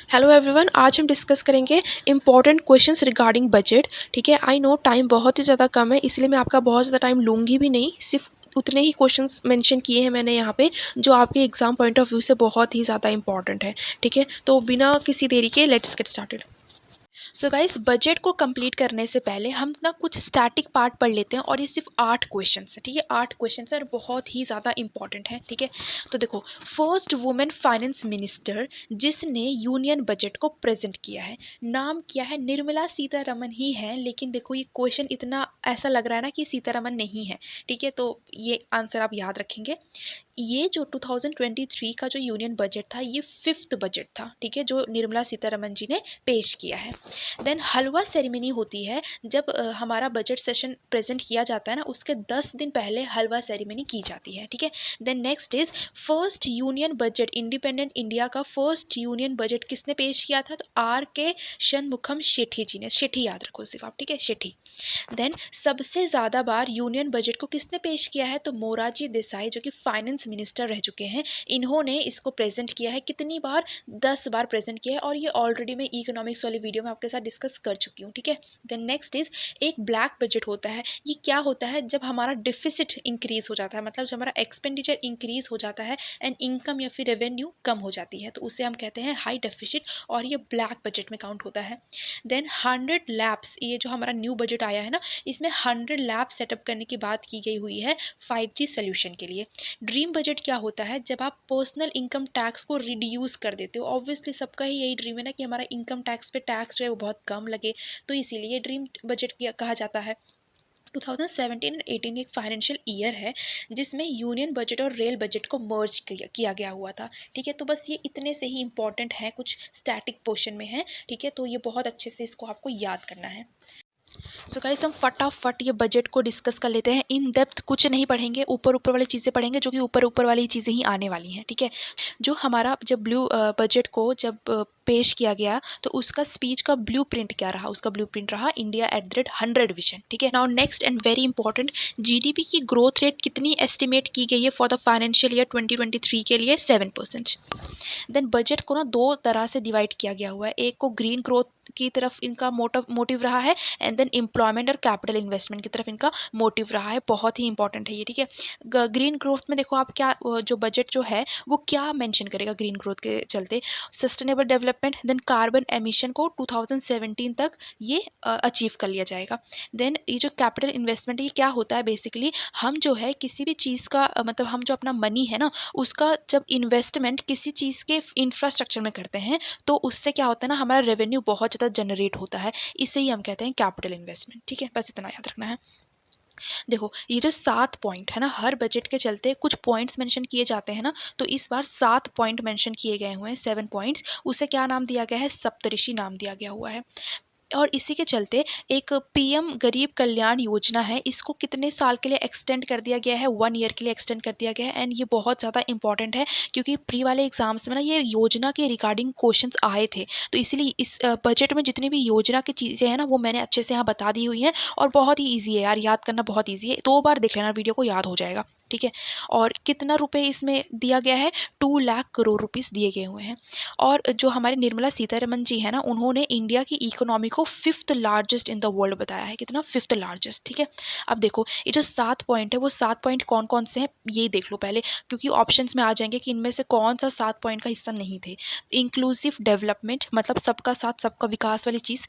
Hello everyone, आज हम discuss करेंगे इंपॉर्टेंट क्वेश्चंस रिगार्डिंग बजट। ठीक है, आई नो टाइम बहुत ही ज़्यादा कम है, इसलिए मैं आपका बहुत ज़्यादा टाइम लूँगी भी नहीं। सिर्फ उतने ही क्वेश्चंस मेंशन किए हैं मैंने यहाँ पे जो आपके एग्जाम पॉइंट ऑफ व्यू से बहुत ही ज़्यादा इंपॉर्टेंट है। ठीक है, तो बिना किसी देरी के let's get started. So guys, budget को कंप्लीट करने से पहले हम ना कुछ स्टैटिक पार्ट पढ़ लेते हैं और ये सिर्फ 8 क्वेश्चंस है। ठीक है, 8 क्वेश्चंस है और बहुत ही ज़्यादा इंपॉर्टेंट है। ठीक है, तो देखो, फर्स्ट वुमेन फाइनेंस मिनिस्टर जिसने यूनियन बजट को प्रेजेंट किया है, नाम क्या है? निर्मला सीतारमन ही है। लेकिन देखो, ये क्वेश्चन इतना ऐसा लग रहा है ना कि सीतारमन नहीं है। ठीक है, तो ये आंसर आप याद रखेंगे। ये जो 2023 का जो यूनियन बजट था, ये 5th बजट था। ठीक है, जो निर्मला सीतारमन जी ने पेश किया है। देन हलवा सेरेमनी होती है जब हमारा बजट सेशन प्रेजेंट किया जाता है ना, उसके 10 दिन पहले हलवा सेरेमनी की जाती है। ठीक है, then next is first union budget. Independent India का फर्स्ट यूनियन बजट किसने पेश किया था? तो R.K. शनमुखम शेट्टी जी ने। शेट्टी याद रखो सिर्फ आप। ठीक है, शेट्टी। देन सबसे ज़्यादा बार यूनियन बजट को किसने पेश किया है? तो मोरारजी देसाई, जो कि फाइनेंस मिनिस्टर रह चुके हैं, इन्होंने इसको प्रेजेंट किया है। कितनी बार? 10 बार प्रेजेंट किया है, और ये ऑलरेडी मैं इकोनॉमिक्स वाली वीडियो में आपके साथ डिस्कस कर चुकी हूँ। ठीक है, देन नेक्स्ट इज एक ब्लैक बजट होता है। ये क्या होता है? जब हमारा डिफिसिट इंक्रीज हो जाता है, मतलब जब हमारा एक्सपेंडिचर इंक्रीज हो जाता है एंड इनकम या फिर रेवेन्यू कम हो जाती है, तो उसे हम कहते हैं हाई डेफिसिट, और ये ब्लैक बजट में काउंट होता है। देन 100 लैब्स, ये जो हमारा न्यू बजट आया है ना, इसमें 100 लैब सेटअप करने की बात की गई हुई है 5G सोल्यूशन के लिए। ड्रीम बजट क्या होता है? जब आप पर्सनल इनकम टैक्स को रिड्यूस कर देते हो। ऑब्वियसली सबका ही यही ड्रीम है ना कि हमारा इनकम टैक्स पे टैक्स जो है वो बहुत कम लगे, तो इसीलिए ड्रीम बजट कहा जाता है। 2017 और 18 एक फाइनेंशियल ईयर है जिसमें यूनियन बजट और रेल बजट को मर्ज किया गया हुआ था। ठीक है, तो बस ये इतने से ही इंपॉर्टेंट है, कुछ स्टैटिक पोर्शन में है। ठीक है, तो ये बहुत अच्छे से इसको आपको याद करना है। सो गाइस, हम फटाफट ये बजट को डिस्कस कर लेते हैं। इन डेप्थ कुछ नहीं पढ़ेंगे, ऊपर ऊपर वाली चीज़ें पढ़ेंगे, जो कि ऊपर ऊपर वाली चीज़ें ही आने वाली हैं। ठीक है, जो हमारा जब बजट को जब पेश किया गया, तो उसका स्पीच का ब्लू प्रिंट क्या रहा? उसका ब्लू प्रिंट रहा India at the rate 100 vision. ठीक है, now next and very important, GDP की ग्रोथ रेट कितनी एस्टिमेट की गई है फॉर द फाइनेंशियल ईयर 2023 के लिए? 7%। देन बजट को ना दो तरह से डिवाइड किया गया हुआ है। एक को ग्रीन ग्रोथ की तरफ इनका मोटिव रहा है, एंड देन एम्प्लॉयमेंट और कैपिटल इन्वेस्टमेंट की तरफ इनका मोटिव रहा है। बहुत ही इंपॉर्टेंट है ये। ठीक है, ग्रीन ग्रोथ में देखो आप क्या, जो बजट जो है वो क्या मेंशन करेगा ग्रीन ग्रोथ के चलते? Sustainable development, then carbon emission को 2017 तक ये अचीव कर लिया जाएगा। देन ये जो कैपिटल इन्वेस्टमेंट, ये क्या होता है? बेसिकली हम जो है किसी भी चीज़ का मतलब हम जो अपना मनी है ना, उसका जब इन्वेस्टमेंट किसी चीज़ के इंफ्रास्ट्रक्चर में करते हैं, तो उससे क्या होता है ना, हमारा रेवेन्यू बहुत ज़्यादा जनरेट होता है। इसे ही हम कहते हैं कैपिटल इन्वेस्टमेंट। ठीक है, बस इतना याद रखना है। देखो, ये जो 7 पॉइंट है ना, हर बजट के चलते कुछ पॉइंट्स मेंशन किए जाते हैं ना, तो इस बार 7 पॉइंट मेंशन किए गए हुए हैं, 7 पॉइंट्स। उसे क्या नाम दिया गया है? सप्तऋषि नाम दिया गया हुआ है। और इसी के चलते एक पीएम गरीब कल्याण योजना है, इसको कितने साल के लिए एक्सटेंड कर दिया गया है? 1 ईयर के लिए एक्सटेंड कर दिया गया है। एंड ये बहुत ज़्यादा इंपॉर्टेंट है, क्योंकि प्री वाले एग्जाम्स में ना ये योजना के रिगार्डिंग क्वेश्चंस आए थे। तो इसीलिए इस बजट में जितनी भी योजना की चीज़ें हैं ना, वो मैंने अच्छे से यहाँ बता दी हुई हैं, और बहुत ही ईजी है यार, याद करना बहुत ईजी है। 2 बार देख लेना वीडियो को, याद हो जाएगा। ठीक है, और कितना रुपए इसमें दिया गया है? 2 लाख करोड़ रुपीस दिए गए हुए हैं। और जो हमारे निर्मला सीतारमन जी है ना, उन्होंने इंडिया की इकोनॉमी को 5th largest in the world बताया है। कितना? 5th largest. ठीक है, अब देखो, ये जो 7 पॉइंट है, वो 7 पॉइंट कौन कौन से हैं ये देख लो पहले, क्योंकि ऑप्शंस में आ जाएंगे कि इनमें से कौन सा 7 पॉइंट का हिस्सा नहीं थे। इंक्लूसिव डेवलपमेंट, मतलब सबका साथ सबका विकास वाली चीज़।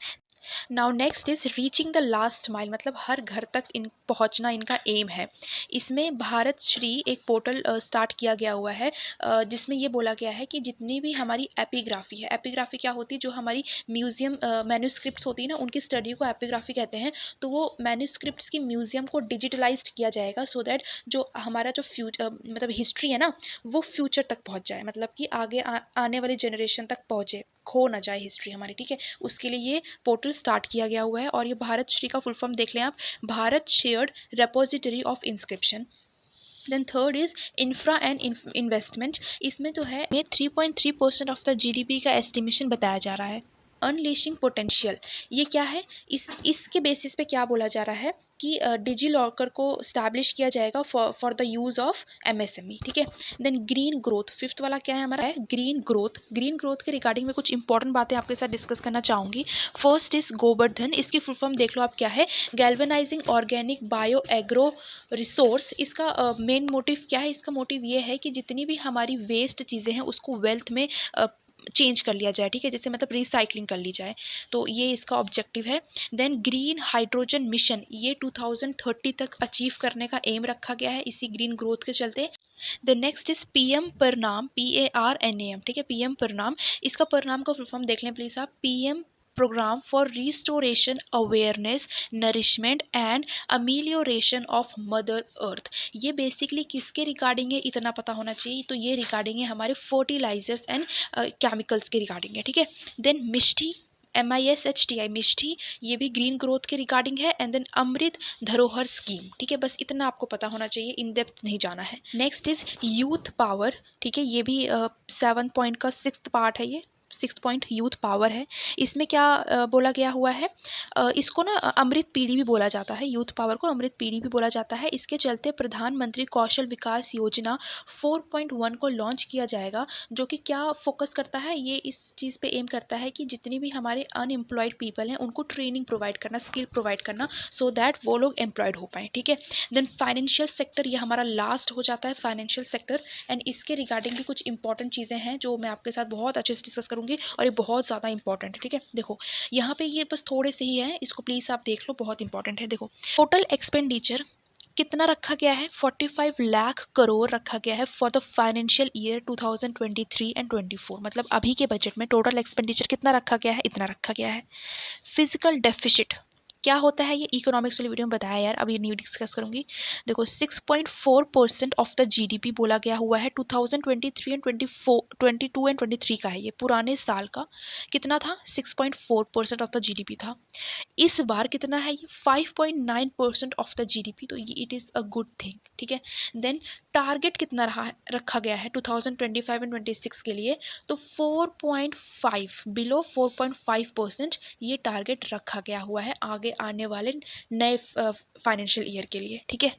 Now next is reaching the last mile, मतलब हर घर तक इन पहुंचना इनका एम है। इसमें भारत श्री एक पोर्टल स्टार्ट किया गया हुआ है, जिसमें ये बोला गया है कि जितनी भी हमारी एपिग्राफी है, एपिग्राफी क्या होती है? जो हमारी म्यूजियम मैन्यूस्क्रिप्ट्स होती है ना, उनकी स्टडी को एपिग्राफी कहते हैं। तो वो मैन्यूस्क्रिप्ट्स की म्यूजियम को डिजिटलाइज्ड किया जाएगा, सो दैट जो हमारा जो मतलब हिस्ट्री है ना, वो फ्यूचर तक पहुंच जाए, मतलब कि आगे आने वाली जनरेशन तक पहुंचे, खो ना जाए हिस्ट्री हमारी। ठीक है, उसके लिए ये पोर्टल स्टार्ट किया गया हुआ है। और ये भारत श्री का फुल फॉर्म देख लें आप, Bharat shared repository of inscription. Then third is infra and investment. इसमें तो है 3.3% ऑफ द जीडीपी का एस्टिमेशन बताया जा रहा है। अनलेशिंग पोटेंशियल, ये क्या है, इसके बेसिस पे क्या बोला जा रहा है कि डिजी लॉकर को स्टैब्लिश किया जाएगा for the use of MSME, ठीक है। देन ग्रीन ग्रोथ, फिफ्थ वाला क्या है हमारा, है ग्रीन ग्रोथ। ग्रीन ग्रोथ के रिगार्डिंग में कुछ इंपॉर्टेंट बातें आपके साथ डिस्कस करना चाहूँगी। फर्स्ट इज गोवर्धन, इसकी फुल फॉर्म देख लो आप क्या है, galvanising organic bio agro resource. इसका मेन मोटिव क्या है, इसका मोटिव ये है कि जितनी भी हमारी वेस्ट चीज़ें हैं उसको वेल्थ में चेंज कर लिया जाए, ठीक है, जैसे मतलब रिसाइकलिंग कर ली जाए, तो ये इसका ऑब्जेक्टिव है। देन ग्रीन हाइड्रोजन मिशन, ये 2030 तक अचीव करने का एम रखा गया है इसी ग्रीन ग्रोथ के चलते। द नेक्स्ट इज पीएम परिणाम, PARNAM, ठीक है, पीएम परिणाम। इसका परिणाम का फुल फॉर्म देख लें प्लीज आप, PM program for restoration awareness nourishment and amelioration of mother earth. ये बेसिकली किसके रिगार्डिंग है इतना पता होना चाहिए, तो ये रिगार्डिंग है हमारे फर्टिलाइजर्स एंड केमिकल्स के रिगार्डिंग है, ठीक है। देन मिष्टी, MISHTI, मिष्टी, ये भी ग्रीन ग्रोथ के रिगार्डिंग है। एंड देन अमृत धरोहर स्कीम, ठीक है, बस इतना आपको पता होना चाहिए, इन डेप्थ नहीं जाना है। नेक्स्ट इज यूथ पावर, ठीक है, ये भी 7 पॉइंट का 6th पार्ट है, ये 6th पॉइंट यूथ पावर है। इसमें क्या बोला गया हुआ है, इसको ना अमृत पीढ़ी भी बोला जाता है, यूथ पावर को अमृत पीढ़ी भी बोला जाता है। इसके चलते प्रधानमंत्री कौशल विकास योजना 4.1 को लॉन्च किया जाएगा, जो कि क्या फोकस करता है, ये इस चीज़ पे एम करता है कि जितनी भी हमारे अनएम्प्लॉयड पीपल हैं उनको ट्रेनिंग प्रोवाइड करना, स्किल प्रोवाइड करना, सो दैट वो लोग एम्प्लॉयड हो पाएँ, ठीक है। देन फाइनेंशियल सेक्टर, ये हमारा लास्ट हो जाता है फाइनेंशियल सेक्टर। एंड इसके रिगार्डिंग भी कुछ इंपॉर्टेंट चीज़ें हैं जो मैं आपके साथ बहुत अच्छे से डिस्कस करूँगी, और ये बहुत ज़्यादा इंपॉर्टेंट है, ठीक है। देखो यहाँ पे ये बस थोड़े से ही हैं, इसको प्लीज़ आप देख लो, बहुत इंपॉर्टेंट है। देखो टोटल एक्सपेंडिचर कितना रखा गया है, 45 लाख करोड़ रखा गया है for the financial year 2023 and 24, मतलब अभी के बजट में टोटल एक्सपेंडिचर कितना रखा गया है, इतना रखा गया है। फिजिकल डेफिसिट क्या होता है, ये इकोनॉमिक्स वाली वीडियो में बताया यार, अब ये न्यू डिस्कस करूंगी। देखो 6.4% ऑफ द जीडीपी बोला गया हुआ है 2023 एंड 22 एंड 23 का है, ये पुराने साल का कितना था, 6.4% ऑफ द जीडीपी था। इस बार कितना है, ये 5.9% ऑफ द जीडीपी, तो ये it is a good thing, ठीक है। देन टारगेट कितना रखा गया है 2025 एंड 26 के लिए, तो 4.5, बिलो 4.5% ये टारगेट रखा गया हुआ है आगे आने वाले नए फाइनेंशियल ईयर के लिए, ठीक है।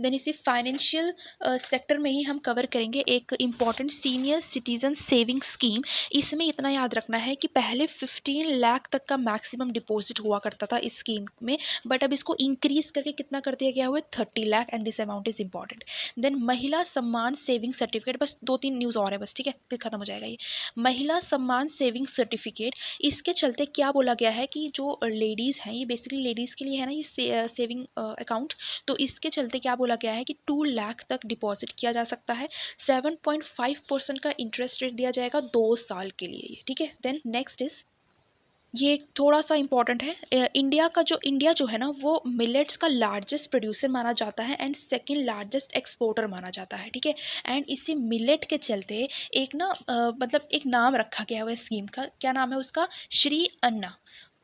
देन इसी फाइनेंशियल सेक्टर में ही हम कवर करेंगे एक important senior citizen saving scheme. इसमें इतना याद रखना है कि पहले 15 लाख तक का मैक्सिमम डिपॉजिट हुआ करता था इस स्कीम में, बट अब इसको इंक्रीज करके कितना कर दिया गया हुआ है, 30 lakh, and this amount is important. Then Mahila Samman saving certificate, बस 2-3 न्यूज़ और है बस, ठीक है, फिर खत्म हो जाएगा ये। महिला सम्मान सेविंग सर्टिफिकेट, इसके चलते क्या बोला गया है कि जो लेडीज़ हैं, ये बेसिकली लेडीज़ के लिए है ना ये सेविंग अकाउंट, तो इसके चलते क्या बोला गया है कि 2 लाख तक डिपॉजिट किया जा सकता है, 7.5% का इंटरेस्ट रेट दिया जाएगा 2 साल के लिए ये, ठीक है। देन नेक्स्ट इज, ये थोड़ा सा इंपॉर्टेंट है, इंडिया जो है ना वो मिलेट्स का लार्जेस्ट प्रोड्यूसर माना जाता है एंड सेकंड लार्जेस्ट एक्सपोर्टर माना जाता है, ठीक है। एंड इसी मिलेट के चलते एक ना मतलब एक नाम रखा गया हुआ है स्कीम का, क्या नाम है उसका, श्री अन्ना,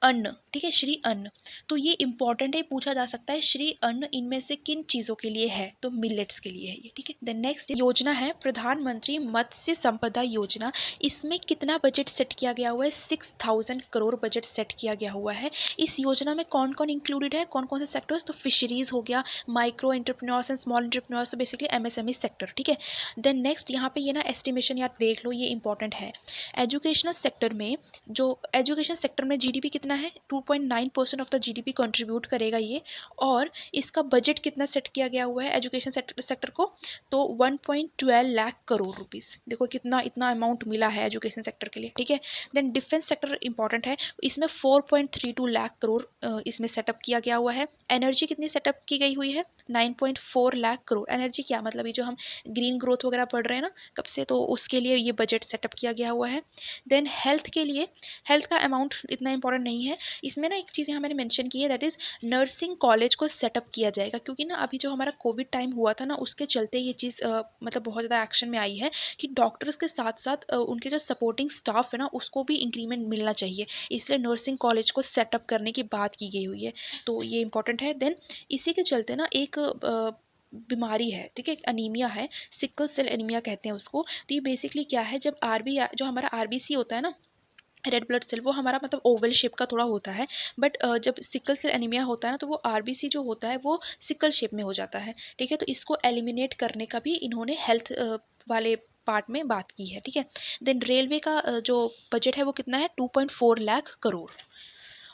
अन्न, ठीक है, श्री अन्न। तो ये इंपॉर्टेंट है, पूछा जा सकता है श्री अन्न इनमें से किन चीज़ों के लिए है, तो मिलेट्स के लिए है ये, ठीक है। देन नेक्स्ट योजना है प्रधानमंत्री मत्स्य संपदा योजना। इसमें कितना बजट सेट किया गया हुआ है, 6000 करोड़ बजट सेट किया गया हुआ है। इस योजना में कौन कौन इंक्लूडेड है, कौन कौन से सेक्टर्स, तो फिशरीज हो गया, micro entrepreneurs and small entrepreneurs, तो बेसिकली MSME सेक्टर, ठीक है। देन नेक्स्ट यहाँ पे ये ना एस्टिमेशन यार देख लो, ये इंपॉर्टेंट है। एजुकेशनल सेक्टर में, जो एजुकेशन सेक्टर में जीडीपी कितना है, 2.9% ऑफ द जीडीपी कंट्रीब्यूट करेगा ये, और इसका बजट कितना सेट किया गया हुआ है एजुकेशन सेक्टर को, तो 1.12 लाख करोड़ रुपीस। देखो कितना इतना अमाउंट मिला है एजुकेशन सेक्टर के लिए, ठीक है। देन डिफेंस सेक्टर इंपॉर्टेंट है, इसमें 4.32 लाख करोड़ इसमें सेटअप किया गया हुआ है। एनर्जी कितनी सेटअप की गई हुई है, 9.4 लाख करोड़। एनर्जी क्या मतलब, ये जो हम ग्रीन ग्रोथ वगैरह पढ़ रहे हैं ना कब से, तो उसके लिए ये बजट सेटअप किया गया हुआ है। देन हेल्थ के लिए, हेल्थ का अमाउंट इतना इंपॉर्टेंट नहीं है, इसमें ना एक चीज़ यहाँ मैंने मेंशन की है, दैट इज़ नर्सिंग कॉलेज को सेटअप किया जाएगा, क्योंकि ना अभी जो हमारा कोविड टाइम हुआ था ना उसके चलते ये चीज़ मतलब बहुत ज़्यादा एक्शन में आई है कि डॉक्टर्स के साथ साथ उनके जो सपोर्टिंग स्टाफ है ना उसको भी इंक्रीमेंट मिलना चाहिए, इसलिए नर्सिंग कॉलेज को सेटअप करने की बात की गई हुई है, तो ये इंपॉर्टेंट है। देन इसी के चलते ना एक बीमारी है, ठीक है, अनीमिया है, सिकल सेल एनीमिया कहते हैं उसको। तो ये बेसिकली क्या है, जब जो हमारा RBC होता है ना, रेड ब्लड सेल वो हमारा मतलब ओवल शेप का थोड़ा होता है, बट जब सिकल सेल एनीमिया होता है ना तो वो आरबीसी जो होता है वो सिकल शेप में हो जाता है। ठीक है, तो इसको एलिमिनेट करने का भी इन्होंने हेल्थ वाले पार्ट में बात की है। ठीक है, देन रेलवे का जो बजट है वो कितना है, 2.4 लाख करोड़।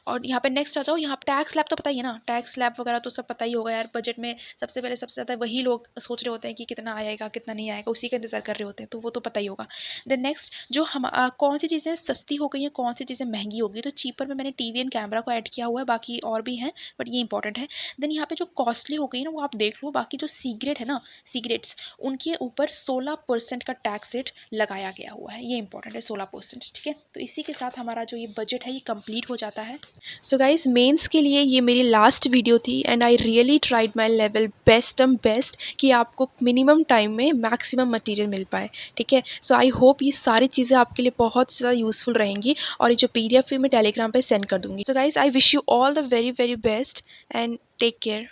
और यहाँ पे नेक्स्ट आ जाओ, यहाँ टैक्स स्लैब तो पता ही है ना, टैक्स स्लैब वगैरह तो सब पता ही होगा यार। बजट में सबसे पहले सबसे ज़्यादा वही लोग सोच रहे होते हैं कि कितना आएगा कितना नहीं आएगा, उसी का इंतजार कर रहे होते हैं, तो वो तो पता ही होगा। देन नेक्स्ट जो हम कौन सी चीज़ें सस्ती हो गई हैं, कौन सी चीज़ें महंगी हो गई, तो चीपर में मैंने टीवी एंड कैमरा को ऐड किया हुआ है, बाकी और भी हैं बट ये इंपॉर्टेंट है। देन यहाँ पे जो कॉस्टली हो गई ना वो आप देख लो, बाकी जो सिगरेट है ना, सिगरेट्स, उनके ऊपर 16% का टैक्स रेट लगाया गया हुआ है, ये इंपॉर्टेंट है 16%। ठीक है, तो इसी के साथ हमारा जो ये बजट है ये कंप्लीट हो जाता है। सो गाइज मेंस के लिए ये मेरी लास्ट वीडियो थी and I really tried my level best कि आपको मिनिमम टाइम में मैक्सिमम मटेरियल मिल पाए। ठीक है, सो आई होप ये सारी चीज़ें आपके लिए बहुत ज़्यादा यूज़फुल रहेंगी और ये जो PDF मैं टेलीग्राम पे सेंड कर दूँगी। So guys I wish you all the very very best and take care.